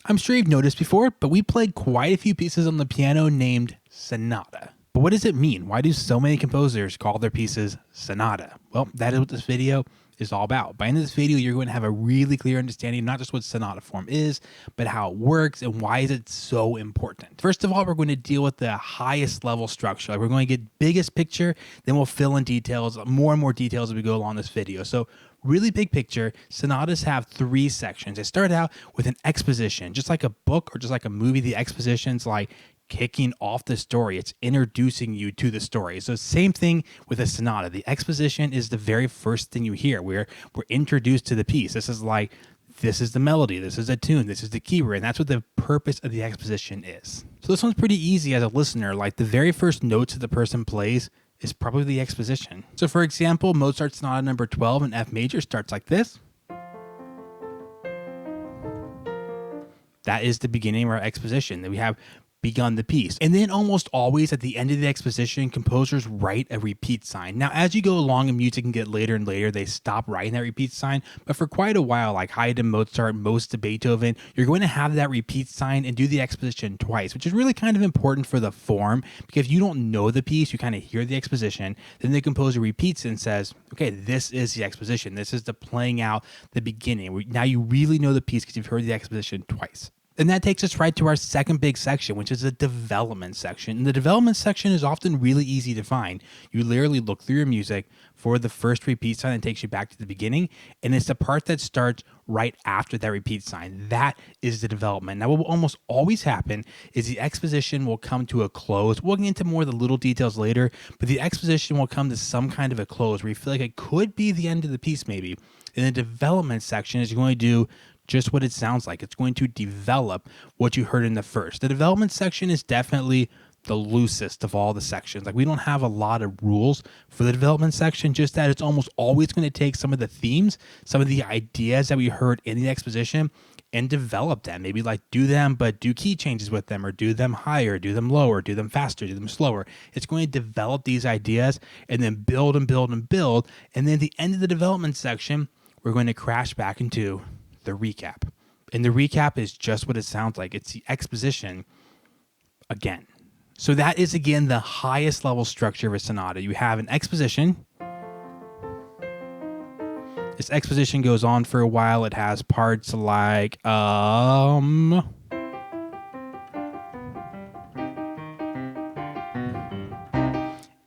I'm sure you've noticed before, but we played quite a few pieces on the piano named Sonata. But what does it mean? Why do so many composers call their pieces sonata? Well, that is what this video is all about. By the end of this video, you're going to have a really clear understanding, not just what sonata form is, but how it works and why is it so important. First of all, we're going to deal with the highest level structure. Like we're going to get biggest picture, then we'll fill in details, more and more details as we go along this video. So really big picture, sonatas have three sections. They start out with an exposition, just like a book or just like a movie. The exposition's like kicking off the story. It's introducing you to the story. So same thing with a sonata. The exposition is the very first thing you hear. We're introduced to the piece. This is the melody, this is a tune, this is the keyword, and that's what the purpose of the exposition is. So this one's pretty easy as a listener. Like the very first notes that the person plays is probably the exposition. So for example, Mozart's Sonata number 12 in F major starts like this. That is the beginning of our exposition. Then we have begun the piece. And then almost always at the end of the exposition, composers write a repeat sign. Now, as you go along in music and get later and later, they stop writing that repeat sign. But for quite a while, like Haydn, Mozart, most of Beethoven, you're going to have that repeat sign and do the exposition twice, which is really kind of important for the form, because if you don't know the piece, you kind of hear the exposition, then the composer repeats it and says, okay, this is the exposition. This is the playing out the beginning. Now you really know the piece because you've heard the exposition twice. And that takes us right to our second big section, which is the development section. And the development section is often really easy to find. You literally look through your music for the first repeat sign that takes you back to the beginning. And it's the part that starts right after that repeat sign. That is the development. Now, what will almost always happen is the exposition will come to a close. We'll get into more of the little details later, but the exposition will come to some kind of a close where you feel like it could be the end of the piece maybe. And the development section is going to do just what it sounds like. It's going to develop what you heard in the first. The development section is definitely the loosest of all the sections. Like we don't have a lot of rules for the development section, just that it's almost always going to take some of the themes, some of the ideas that we heard in the exposition and develop them. Maybe like do them, but do key changes with them, or do them higher, do them lower, do them faster, do them slower. It's going to develop these ideas and then build and build and build. And then at the end of the development section, we're going to crash back into the recap. And the recap is just what it sounds like. It's the exposition again. So that is, again, the highest level structure of a sonata. You have an exposition. This exposition goes on for a while. It has parts like, and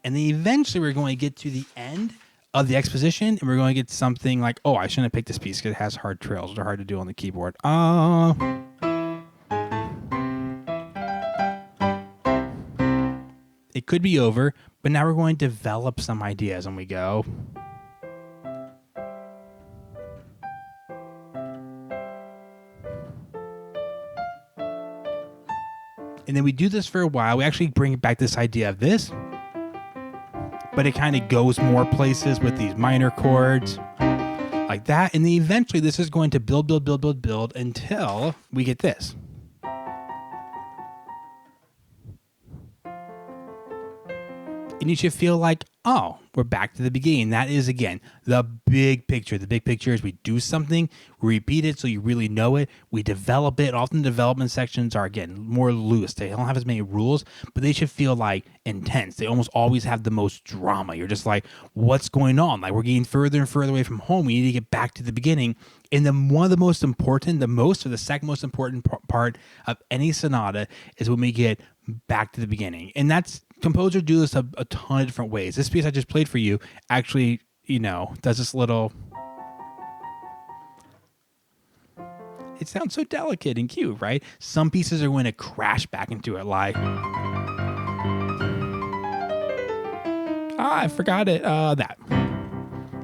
then eventually we're going to get to the end of the exposition, and we're going to get something like, oh, I shouldn't have picked this piece because it has hard trills. They're hard to do on the keyboard. It could be over, but now we're going to develop some ideas, and we go. And then we do this for a while. We actually bring back this idea of this, but it kind of goes more places with these minor chords like that. And then eventually this is going to build until we get this. And you should feel like, oh, we're back to the beginning. That is, again, the big picture. The big picture is we do something, we repeat it so you really know it, we develop it. Often the development sections are, again, more loose. They don't have as many rules, but they should feel like intense. They almost always have the most drama. You're just like, what's going on? Like, we're getting further and further away from home. We need to get back to the beginning. And then one of the most important, the second most important part of any sonata is when we get back to the beginning. And composers do this a ton of different ways. This piece I just played for you actually, does this little... It sounds so delicate and cute, right? Some pieces are going to crash back into it like... I forgot it. That.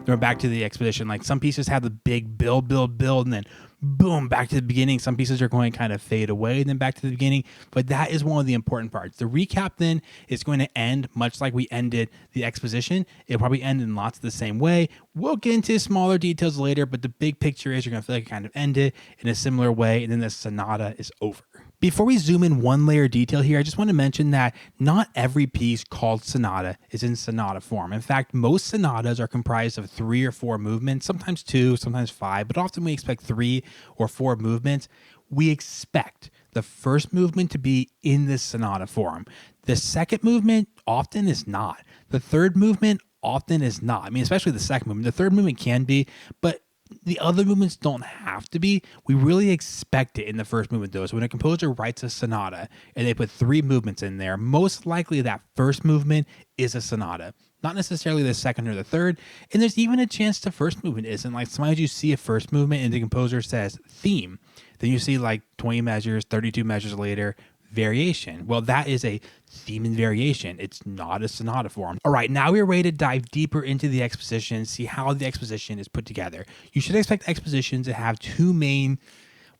We're back to the exposition. Like some pieces have the big build, and then boom, back to the beginning. Some pieces are going to kind of fade away and then back to the beginning. But that is one of the important parts. The recap then is going to end much like we ended the exposition. It'll probably end in lots of the same way. We'll get into smaller details later, but the big picture is you're going to feel like it kind of ended in a similar way, and then the sonata is over. Before we zoom in one layer detail here, I just want to mention that not every piece called sonata is in sonata form. In fact, most sonatas are comprised of 3 or 4 movements, sometimes 2, sometimes 5, but often we expect 3 or 4 movements. we expect the first movement to be in this sonata form. The second movement often is not. The third movement often is not. I mean, especially the second movement. The third movement can be, but the other movements don't have to be. We really expect it in the first movement, though. So when a composer writes a sonata and they put 3 movements in there, most likely that first movement is a sonata, not necessarily the second or the third. And there's even a chance the first movement isn't. Like sometimes you see a first movement and the composer says theme. Then you see like 20 measures, 32 measures later, variation. Well, that is a theme and variation. It's not a sonata form. All right, now we're ready to dive deeper into the exposition, see how the exposition is put together. You should expect expositions to have 2 main,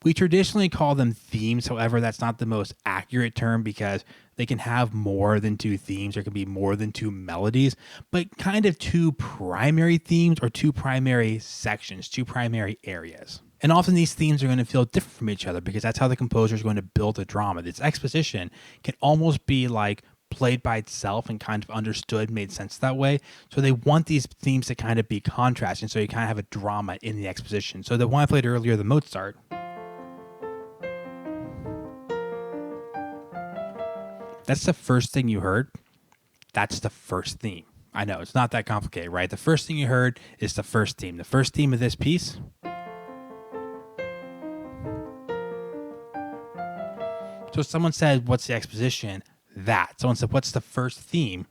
we traditionally call them themes. However, that's not the most accurate term because they can have more than 2 themes. There can be more than 2 melodies, but kind of 2 primary themes or 2 primary sections, 2 primary areas. And often these themes are going to feel different from each other because that's how the composer is going to build a drama. This exposition can almost be like played by itself and kind of understood, made sense that way. So they want these themes to kind of be contrasting, so you kind of have a drama in the exposition. So the one I played earlier, the Mozart, that's the first thing you heard. That's the first theme. I know, it's not that complicated, right? The first thing you heard is the first theme. The first theme of this piece. So someone said, what's the exposition? That. Someone said, what's the first theme?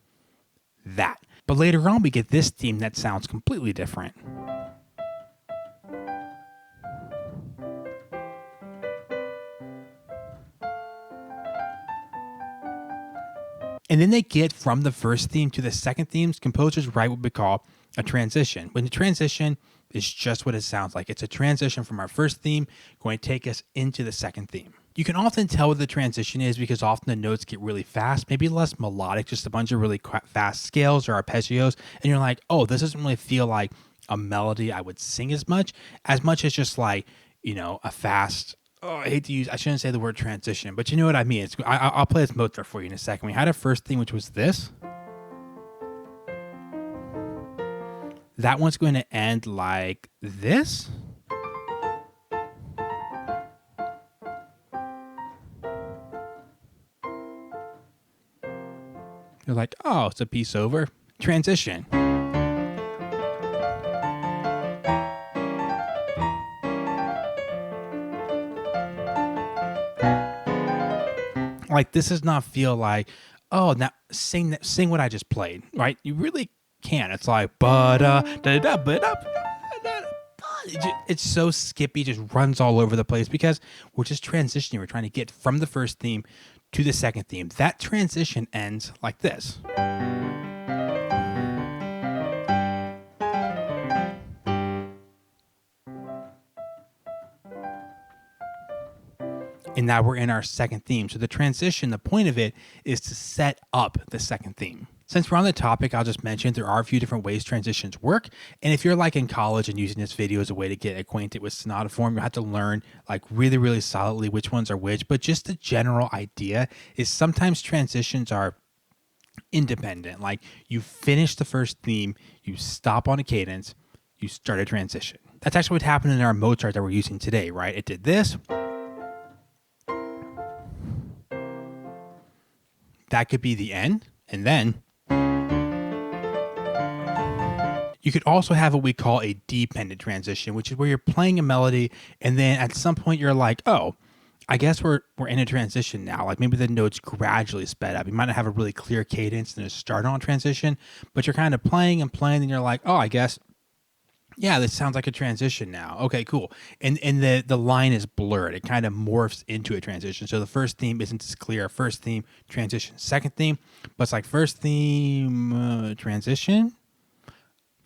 That. But later on, we get this theme that sounds completely different. And then they get from the first theme to the second themes, composers write what we call a transition. When the transition is just what it sounds like. It's a transition from our first theme going to take us into the second theme. You can often tell what the transition is because often the notes get really fast, maybe less melodic, just a bunch of really fast scales or arpeggios. And you're like, oh, this doesn't really feel like a melody I would sing as much as just like, you know, a fast, I shouldn't say the word transition, but you know what I mean. I'll play this Mozart for you in a second. We had a first theme, which was this. That one's going to end like this. You're like, oh, it's a piece over. Transition. Like, this does not feel like, oh, now sing what I just played, right? You really can. It's like, it's so skippy, just runs all over the place because we're just transitioning. We're trying to get from the first theme to the second theme. That transition ends like this. And now we're in our second theme. So the transition, the point of it is to set up the second theme. Since we're on the topic, I'll just mention there are a few different ways transitions work. And if you're like in college and using this video as a way to get acquainted with sonata form, you'll have to learn like really, really solidly which ones are which. But just the general idea is sometimes transitions are independent. Like you finish the first theme, you stop on a cadence, you start a transition. That's actually what happened in our Mozart that we're using today, right? It did this. That could be the end. And then you could also have what we call a dependent transition, which is where you're playing a melody and then at some point you're like, oh, I guess we're in a transition now. Like maybe the notes gradually sped up. You might not have a really clear cadence and a start on transition, but you're kind of playing and playing and you're like, oh, I guess, yeah, this sounds like a transition now. Okay, cool. And the line is blurred. It kind of morphs into a transition. So the first theme isn't as clear. First theme, transition. Second theme, but it's like first theme, transition,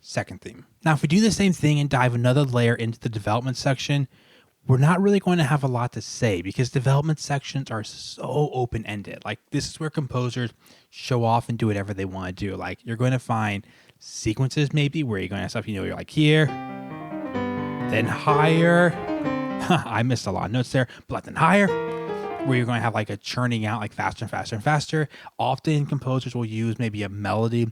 second theme. Now, if we do the same thing and dive another layer into the development section, we're not really going to have a lot to say because development sections are so open-ended. Like this is where composers show off and do whatever they want to do. Like you're going to find sequences maybe where you're going to have stuff, you know, you're like here, then higher. I missed a lot of notes there, but then higher, where you're going to have like a churning out like faster and faster and faster. Often composers will use maybe a melody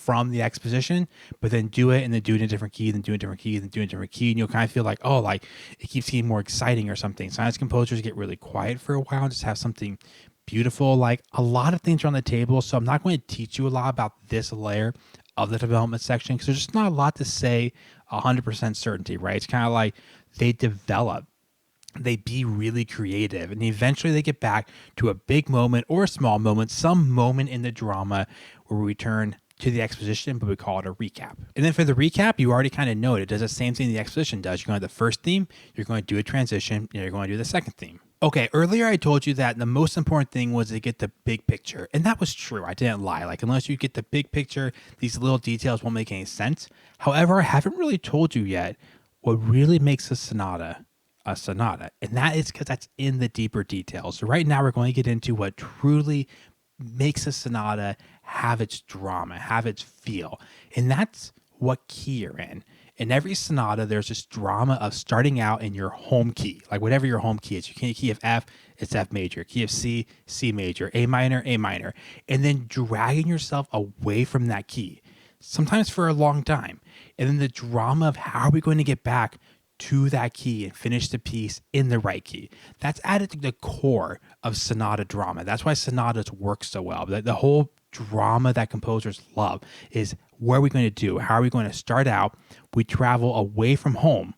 from the exposition, but then do it and then do it in a different key, then do it in a different key, then do it in a different key. And you'll kind of feel like, oh, like it keeps getting more exciting or something. Sometimes composers get really quiet for a while and just have something beautiful. Like a lot of things are on the table. So I'm not going to teach you a lot about this layer of the development section because there's just not a lot to say 100% certainty, right? It's kind of like they develop, they be really creative, and eventually they get back to a big moment or a small moment, some moment in the drama where we return to the exposition, but we call it a recap. And then for the recap, you already kind of know it. It does the same thing the exposition does. You're going to the first theme, you're going to do a transition, and you're going to do the second theme. Okay, earlier I told you that the most important thing was to get the big picture. And that was true. I didn't lie. Like, unless you get the big picture, these little details won't make any sense. However, I haven't really told you yet what really makes a sonata, and that is because that's in the deeper details. So right now we're going to get into what truly makes a sonata have its drama, have its feel, and that's what key you're in. In every sonata, there's this drama of starting out in your home key, like whatever your home key is. You key of F, it's F major. Key of C, C major. A minor, and then dragging yourself away from that key, sometimes for a long time, and then the drama of how are we going to get back to that key and finish the piece in the right key. That's added to the core of sonata drama. That's why sonatas work so well. The whole drama that composers love is what are we going to do? How are we going to start out? We travel away from home,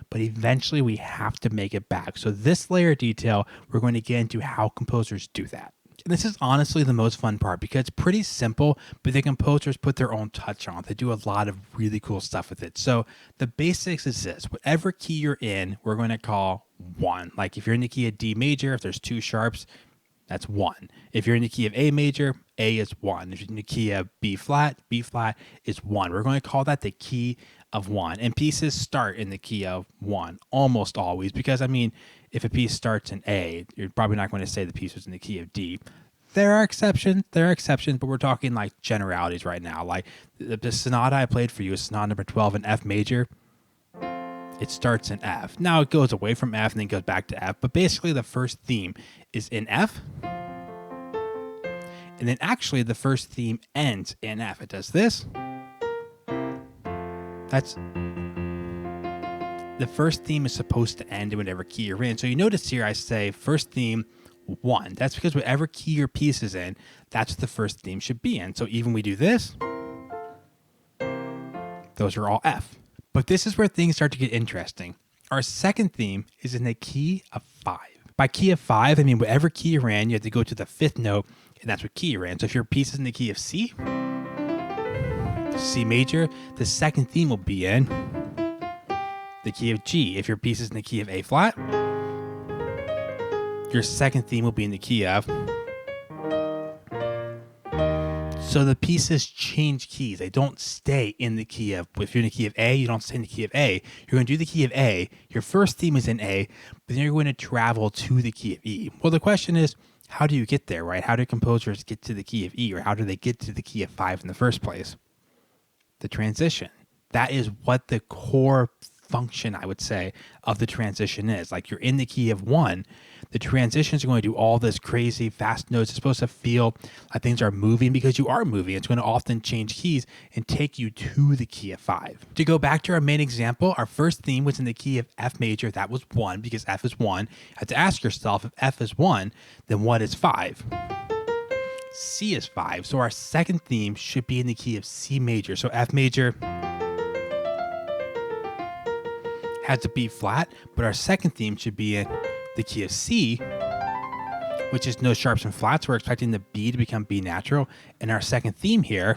but eventually we have to make it back. So this layer of detail, we're going to get into how composers do that. And this is honestly the most fun part because it's pretty simple, but the composers put their own touch on it. They do a lot of really cool stuff with it. So the basics is this: whatever key you're in, we're going to call 1. Like if you're in the key of D major, if there's 2 sharps, that's 1. If you're in the key of A major, A is 1. If you're in the key of B flat is 1. We're going to call that the key of 1. And pieces start in the key of 1 almost always, because I mean, if a piece starts in A, you're probably not going to say the piece was in the key of D. There are exceptions, but we're talking like generalities right now. Like the sonata I played for you is sonata number 12 in F major. It starts in F. Now it goes away from F and then goes back to F, but basically the first theme is in F. And then actually the first theme ends in F. It does this. That's the first theme is supposed to end in whatever key you're in. So you notice here I say first theme 1. That's because whatever key your piece is in, that's what the first theme should be in. So even we do this, those are all F. But this is where things start to get interesting. Our second theme is in the key of 5. By key of 5, I mean whatever key you're in, you have to go to the 5th note, and that's what key you're in. So if your piece is in the key of C, C major, the second theme will be in the key of G. If your piece is in the key of A flat, your second theme will be in the key of. So the pieces change keys. They don't stay in the key of, if you're in the key of A, you don't stay in the key of A. You're going to do the key of A. Your first theme is in A, but then you're going to travel to the key of E. Well, the question is, how do you get there, right? How do composers get to the key of E, or how do they get to the key of 5 in the first place? The transition. That is what the core function, I would say, of the transition is. Like you're in the key of 1, the transitions are going to do all this crazy fast notes. It's supposed to feel like things are moving because you are moving. It's going to often change keys and take you to the key of 5. To go back to our main example, our first theme was in the key of F major. That was 1 because F is 1. You have to ask yourself, if F is 1, then what is 5? C is 5. So our second theme should be in the key of C major. So F major has a B flat, but our second theme should be in the key of C, which is no sharps and flats. We're expecting the B to become B natural. And our second theme here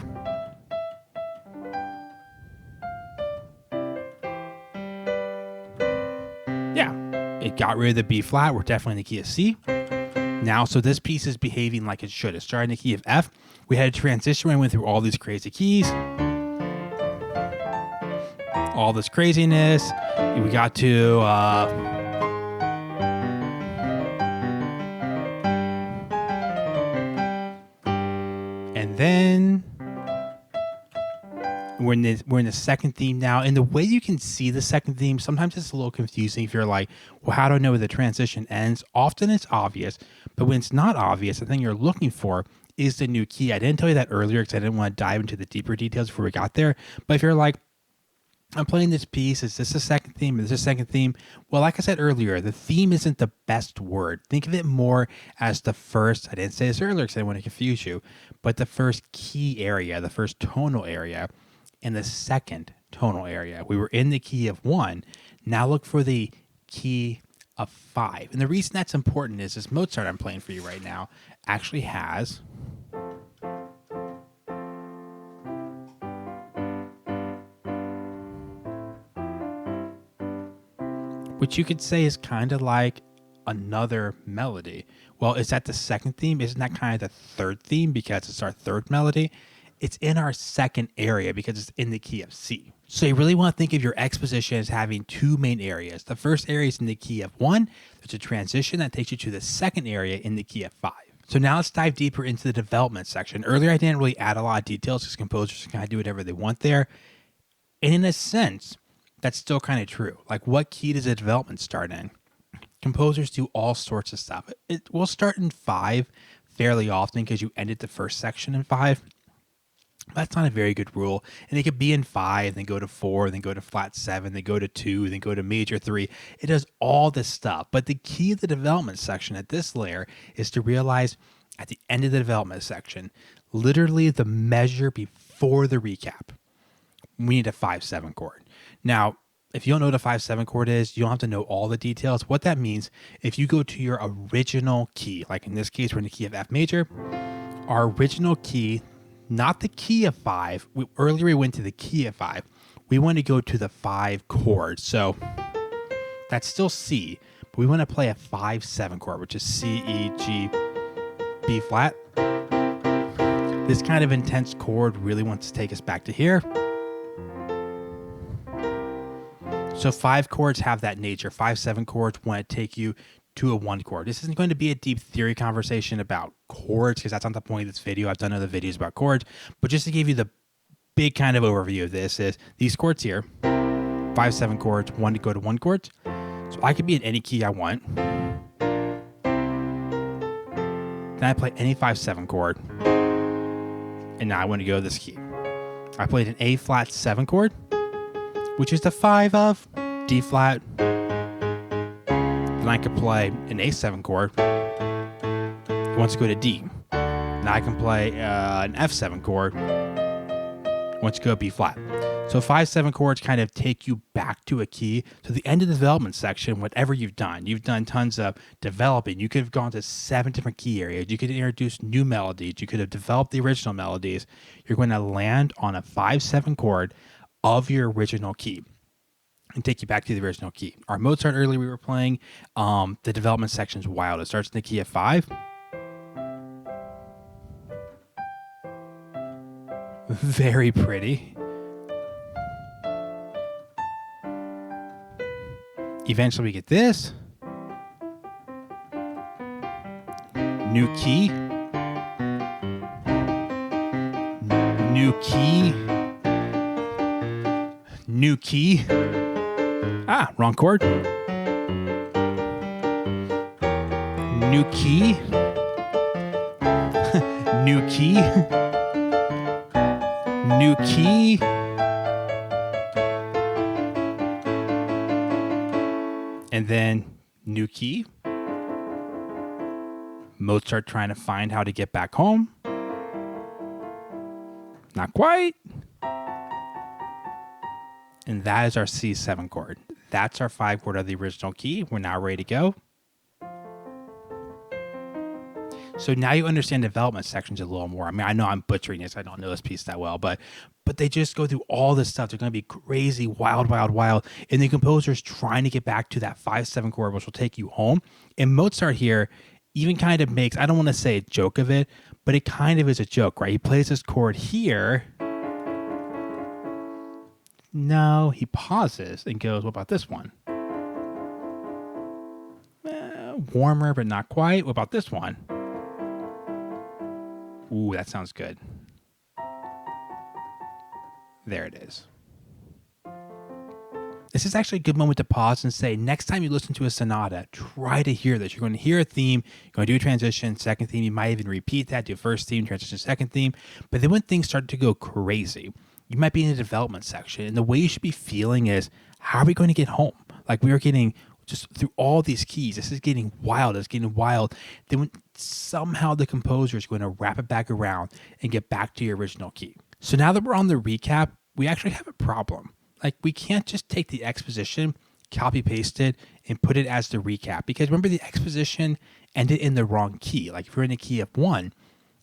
it got rid of the B flat. We're definitely in the key of C. Now, so this piece is behaving like it should. It started in the key of F. We had a transition where we went through all these crazy keys. All this craziness. We got to and then we're in the second theme now. And the way you can see the second theme, sometimes it's a little confusing if you're like, well, how do I know where the transition ends? Often it's obvious, but when it's not obvious, the thing you're looking for is the new key. I didn't tell you that earlier because I didn't want to dive into the deeper details before we got there. But if you're like, I'm playing this piece, is this a second theme? Is this a second theme? Well, like I said earlier, the theme isn't the best word. Think of it more as the first, I didn't say this earlier because I didn't want to confuse you, but the first key area, the first tonal area, and the second tonal area. We were in the key of 1. Now look for the key of 5. And the reason that's important is this Mozart I'm playing for you right now actually has which you could say is kind of like another melody. Well, is that the second theme? Isn't that kind of the third theme because it's our third melody? It's in our second area because it's in the key of C. So you really want to think of your exposition as having 2 main areas. The first area is in the key of 1. There's a transition that takes you to the second area in the key of 5. So now let's dive deeper into the development section. Earlier, I didn't really add a lot of details because composers can kind of do whatever they want there. And in a sense, that's still kind of true. Like, what key does a development start in? Composers do all sorts of stuff. It will start in 5 fairly often because you ended the first section in 5. That's not a very good rule. And they could be in 5, then go to 4, then go to flat 7, then go to 2, then go to major 3. It does all this stuff. But the key of the development section at this layer is to realize at the end of the development section, literally the measure before the recap, we need a 5/7 chord. Now, if you don't know what a 5/7 chord is, you don't have to know all the details. What that means, if you go to your original key, like in this case, we're in the key of F major, our original key, not the key of 5. Earlier we went to the key of 5. We want to go to the 5 chord. So that's still C, but we want to play a 5/7 chord, which is C, E, G, B flat. This kind of intense chord really wants to take us back to here. So 5 chords have that nature. 5/7 chords want to take you to a 1 chord. This isn't going to be a deep theory conversation about chords because that's not the point of this video. I've done other videos about chords, but just to give you the big kind of overview of this is these chords here, 5/7 chords, 1 to go to 1 chords. So I could be in any key I want. Then I play any 5/7 chord, and now I want to go to this key. I played an A flat 7 chord, which is the 5 of D flat. Then I could play an A7 chord. It wants to go to D. Now I can play an F7 chord. It wants to go to B flat. So 5/7 chords kind of take you back to a key. So the end of the development section, whatever you've done tons of developing. You could have gone to 7 different key areas. You could introduce new melodies. You could have developed the original melodies. You're going to land on a 5/7 chord of your original key and take you back to the original key. Our Mozart earlier we were playing, the development section is wild. It starts in the key of 5. Very pretty. Eventually we get this. New key. New key. New key. Ah, wrong chord. New key. New key. New key. And then new key. Mozart trying to find how to get back home. Not quite. And that is our C7 chord. That's our 5 chord of the original key. We're now ready to go. So now you understand development sections a little more. I mean, I know I'm butchering this. I don't know this piece that well, but they just go through all this stuff. They're going to be crazy, wild, wild, wild. And the composer's trying to get back to that 5/7 chord, which will take you home. And Mozart here even kind of makes, I don't want to say a joke of it, but it kind of is a joke, right? He plays this chord here. No, he pauses and goes, what about this one? Warmer, but not quite. What about this one? Ooh, that sounds good. There it is. This is actually a good moment to pause and say, next time you listen to a sonata, try to hear this. You're going to hear a theme, you're going to do a transition, second theme. You might even repeat that, do first theme, transition, second theme. But then when things start to go crazy, you might be in the development section. And the way you should be feeling is, how are we going to get home? Like we are getting just through all these keys. This is getting wild. It's getting wild. Then when somehow the composer is going to wrap it back around and get back to your original key. So now that we're on the recap, we actually have a problem. Like we can't just take the exposition, copy paste it, and put it as the recap. Because remember, the exposition ended in the wrong key. Like if you're in the key of 1,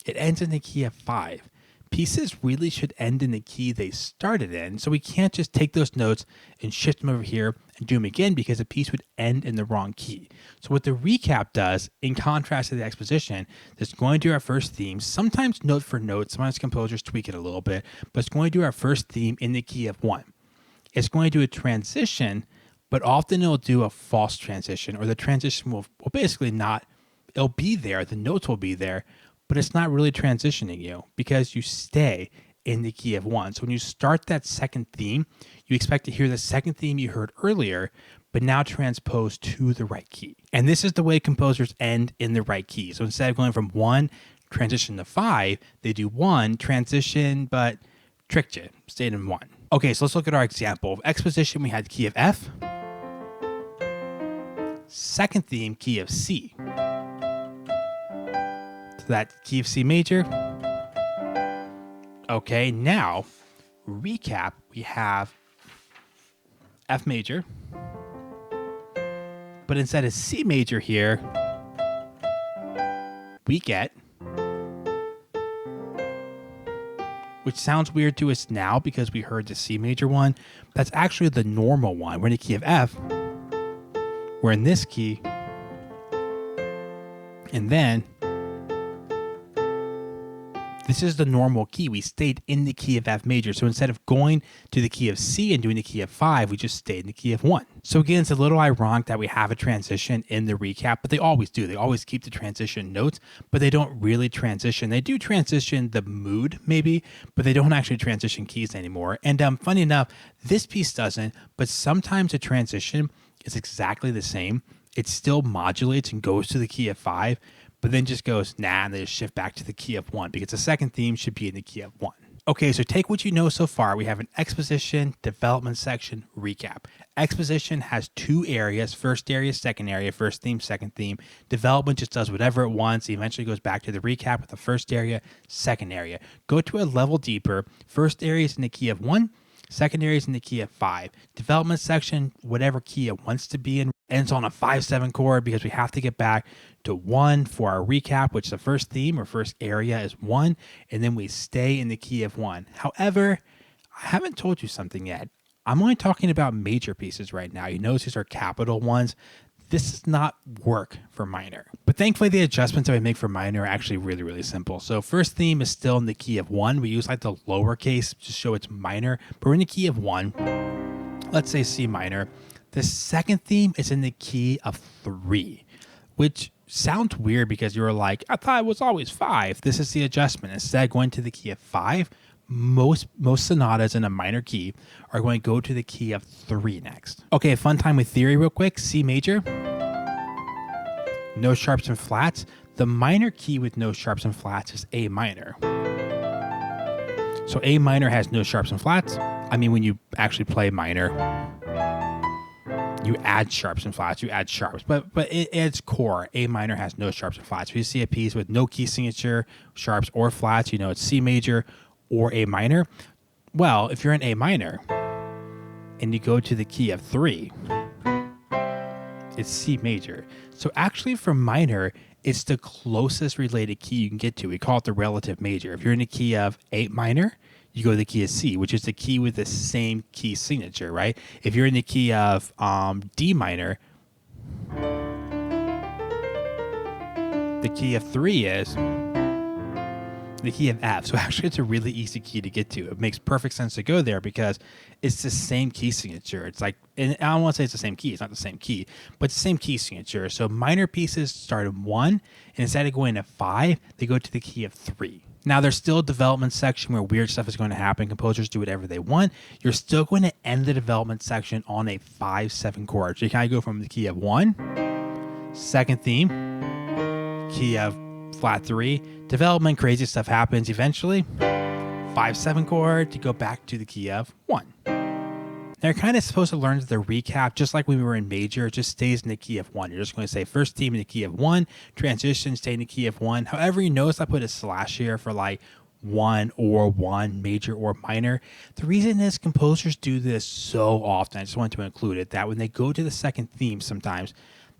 it ends in the key of 5. Pieces really should end in the key they started in. So we can't just take those notes and shift them over here and do them again, because a piece would end in the wrong key. So what the recap does, in contrast to the exposition, is going to do our first theme, sometimes note for note, sometimes composers tweak it a little bit, but it's going to do our first theme in the key of 1. It's going to do a transition, but often it'll do a false transition, or the transition will basically not, it'll be there, the notes will be there, but it's not really transitioning you because you stay in the key of 1. So when you start that second theme, you expect to hear the second theme you heard earlier, but now transposed to the right key. And this is the way composers end in the right key. So instead of going from 1, transition to 5, they do 1, transition, but tricked you, stayed in 1. Okay, so let's look at our example. Of exposition, we had key of F. Second theme, key of C. So that key of C major. Okay, now, recap, we have F major. But instead of C major here, we get, which sounds weird to us now because we heard the C major one. That's actually the normal one. We're in the key of F. We're in this key. And then this is the normal key. We stayed in the key of F major. So instead of going to the key of C and doing the key of 5, we just stayed in the key of 1. So again, it's a little ironic that we have a transition in the recap, but they always do. They always keep the transition notes, but they don't really transition. They do transition the mood maybe, but they don't actually transition keys anymore. And funny enough, this piece doesn't, but sometimes a transition is exactly the same. It still modulates and goes to the key of 5, but then just goes, nah, and they just shift back to the key of 1 because the second theme should be in the key of 1. Okay, so take what you know so far. We have an exposition, development section, recap. Exposition has 2 areas, first area, second area, first theme, second theme. Development just does whatever it wants. It eventually goes back to the recap with the first area, second area. Go to a level deeper. First area is in the key of 1. Second area is in the key of 5. Development section, whatever key it wants to be in, ends on a 5-7 chord because we have to get back to 1 for our recap, which the first theme or first area is 1, and then we stay in the key of 1. However, I haven't told you something yet. I'm only talking about major pieces right now. You notice these are capital ones. This does not work for minor. But thankfully, the adjustments that we make for minor are actually really, really simple. So first theme is still in the key of 1. We use like the lowercase to show it's minor, but we're in the key of 1. Let's say C minor. The second theme is in the key of 3, which sounds weird because you were like, I thought it was always 5. This is the adjustment. Instead of going to the key of 5, most sonatas in a minor key are going to go to the key of 3 next. Okay, fun time with theory real quick. C major, no sharps and flats. The minor key with no sharps and flats is A minor. So A minor has no sharps and flats. I mean, when you actually play minor, you add sharps and flats, you add sharps, but at its core, A minor has no sharps and flats. If you see a piece with no key signature, sharps or flats, you know it's C major or A minor. Well, if you're in A minor and you go to the key of 3, it's C major. So actually for minor, it's the closest related key you can get to. We call it the relative major. If you're in the key of A minor, you go to the key of C, which is the key with the same key signature, right? If you're in the key of D minor, the key of 3 is the key of F. So actually it's a really easy key to get to. It makes perfect sense to go there because it's the same key signature. It's like, and I don't want to say it's the same key. It's not the same key, but it's the same key signature. So minor pieces start in 1, and instead of going to 5, they go to the key of 3. Now, there's still a development section where weird stuff is going to happen. Composers do whatever they want. You're still going to end the development section on a 5/7 chord. So you kind of go from the key of 1, second theme, key of flat 3, development, crazy stuff happens. Eventually, 5/7 chord to go back to the key of 1. Now, you're kind of supposed to learn the recap, just like when we were in major. It just stays in the key of 1. You're just going to say first theme in the key of 1, transition, stay in the key of 1. However, you notice I put a slash here for like 1 or 1, major or minor. The reason is composers do this so often, I just wanted to include it, that when they go to the second theme sometimes,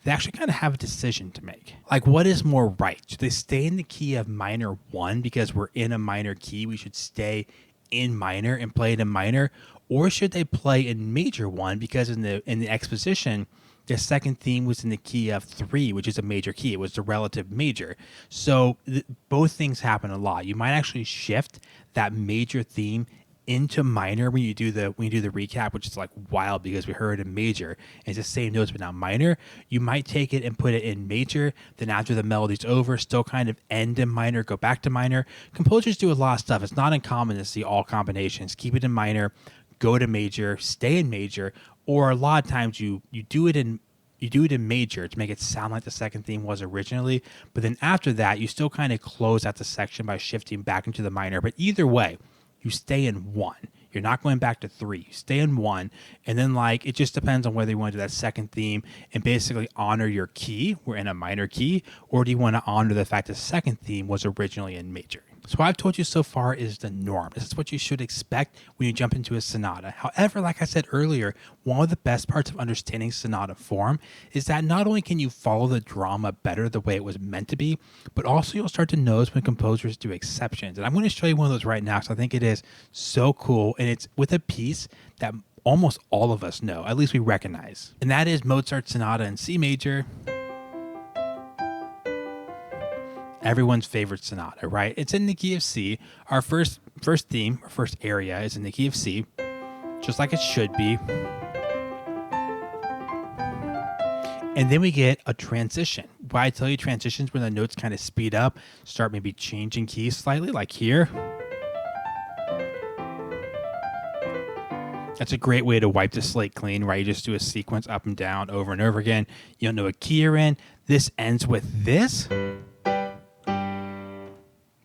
they actually kind of have a decision to make. Like, what is more right? Should they stay in the key of minor 1 because we're in a minor key? We should stay in minor and play it in minor, or should they play in major 1 because in the exposition the second theme was in the key of 3, which is a major key. It was the relative major. So both things happen a lot. You might actually shift that major theme into minor when you do the recap, which is like wild because we heard it in major. It's the same notes but now minor. You might take it and put it in major, then after the melody's over, still kind of end in minor, go back to minor. Composers do a lot of stuff. It's not uncommon to see all combinations. Keep it in minor, go to major, stay in major, or a lot of times you do it in major to make it sound like the second theme was originally, but then after that you still kind of close out the section by shifting back into the minor. But either way, you stay in 1. You're not going back to 3. You stay in 1, and then like it just depends on whether you want to do that second theme and basically honor your key, we're in a minor key, or do you want to honor the fact the second theme was originally in major. So what I've told you so far is the norm. This is what you should expect when you jump into a sonata. However, like I said earlier, one of the best parts of understanding sonata form is that not only can you follow the drama better the way it was meant to be, but also you'll start to notice when composers do exceptions. And I'm going to show you one of those right now because I think it is so cool, and it's with a piece that almost all of us know, at least we recognize. And that is Mozart's Sonata in C major. Everyone's favorite sonata, right? It's in the key of C. Our first theme, our first area is in the key of C, just like it should be. And then we get a transition. Why I tell you transitions when the notes kind of speed up, start maybe changing keys slightly, like here. That's a great way to wipe the slate clean, right? You just do a sequence up and down over and over again. You don't know what key you're in. This ends with this.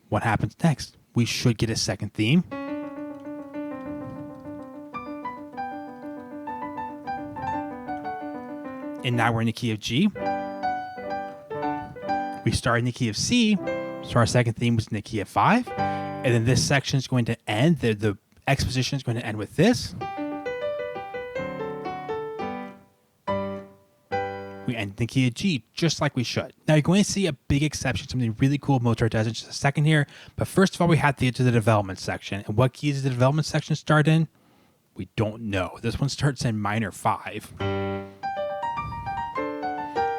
What happens next? We should get a second theme. And now we're in the key of G. We start in the key of C, so our second theme was in the key of 5. And then this section is going to end, the exposition is going to end with this. We end in the key of G, just like we should. Now you're going to see a big exception, something really cool Mozart does in just a second here. But first of all, we have to get to the development section. And what key does the development section start in? We don't know. This one starts in minor 5.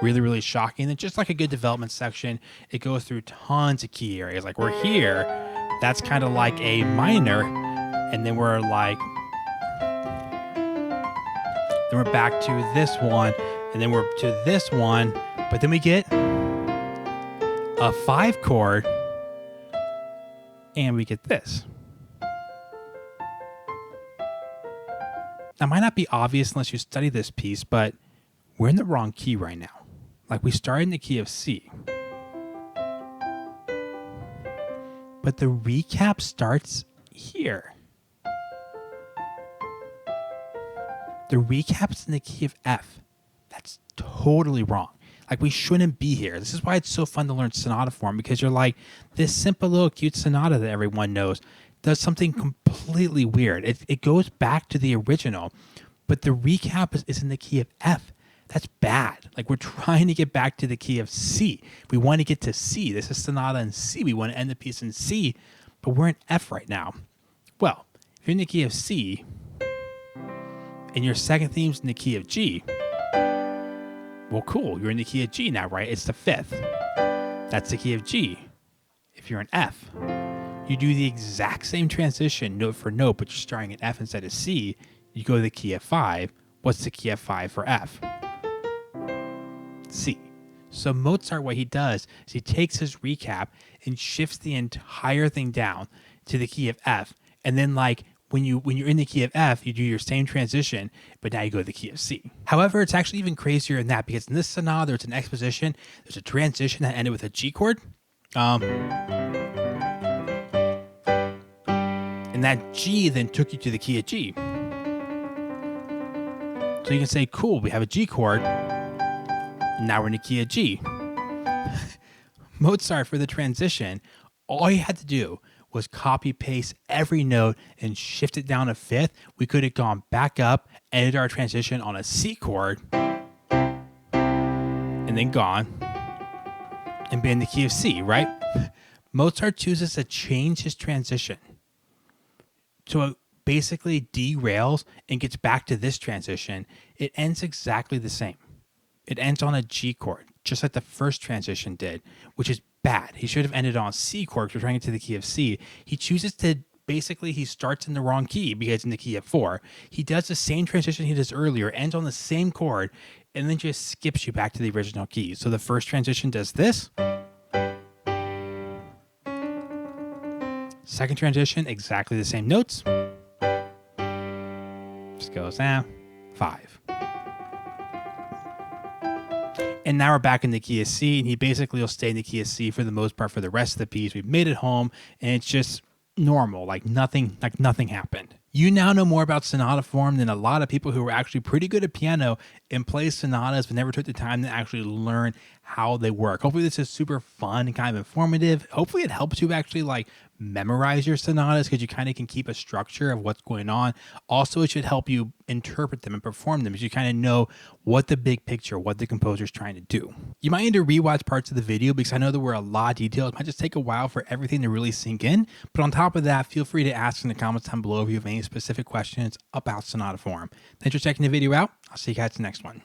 Really, really shocking. And just like a good development section, it goes through tons of key areas. Like we're here, that's kind of like a minor, and then we're back to this one, and then we're to this one, but then we get a 5 chord, and we get this. Now, it might not be obvious unless you study this piece, but we're in the wrong key right now. Like we started in the key of C. But the recap starts here. The recap's in the key of F. That's totally wrong. Like we shouldn't be here. This is why it's so fun to learn sonata form, because you're like, this simple little cute sonata that everyone knows does something completely weird. It goes back to the original, but the recap is in the key of F. That's bad. Like we're trying to get back to the key of C. We want to get to C. This is sonata in C. We want to end the piece in C, but we're in F right now. Well, if you're in the key of C and your second theme's in the key of G, well, cool. You're in the key of G now, right? It's the 5th. That's the key of G. If you're in F, you do the exact same transition note for note, but you're starting at F instead of C. You go to the key of 5. What's the key of 5 for F? C. So Mozart, what he does is he takes his recap and shifts the entire thing down to the key of F. And then like when you're in the key of F, you do your same transition, but now you go to the key of C. However, it's actually even crazier than that, because in this sonata, there's an exposition, there's a transition that ended with a G chord. And that G then took you to the key of G. So you can say, cool, we have a G chord. Now we're in the key of G. Mozart, for the transition, all he had to do was copy paste every note and shift it down a fifth. We could have gone back up, ended our transition on a C chord, and then gone and been in the key of C, right? Mozart chooses to change his transition. So it basically derails and gets back to this transition. It ends exactly the same. It ends on a G chord, just like the first transition did, which is bad. He should have ended on C chord because we're trying to get to the key of C. He chooses to, basically, he starts in the wrong key because it's in the key of 4. He does the same transition he does earlier, ends on the same chord, and then just skips you back to the original key. So the first transition does this. Second transition, exactly the same notes. Just goes, 5. And now we're back in the key of C, and he basically will stay in the key of C for the most part for the rest of the piece. We've made it home, and it's just normal, like nothing happened. You now know more about sonata form than a lot of people who were actually pretty good at piano and play sonatas but never took the time to actually learn how they work. Hopefully this is super fun and kind of informative. Hopefully it helps you actually like memorize your sonatas, because you kind of can keep a structure of what's going on. Also, it should help you interpret them and perform them, because you kind of know what the big picture, what the composer is trying to do. You might need to rewatch parts of the video, because I know there were a lot of details. It might just take a while for everything to really sink in. But on top of that, feel free to ask in the comments down below if you have any specific questions about sonata form. Thanks for checking the video out. I'll see you guys in the next one.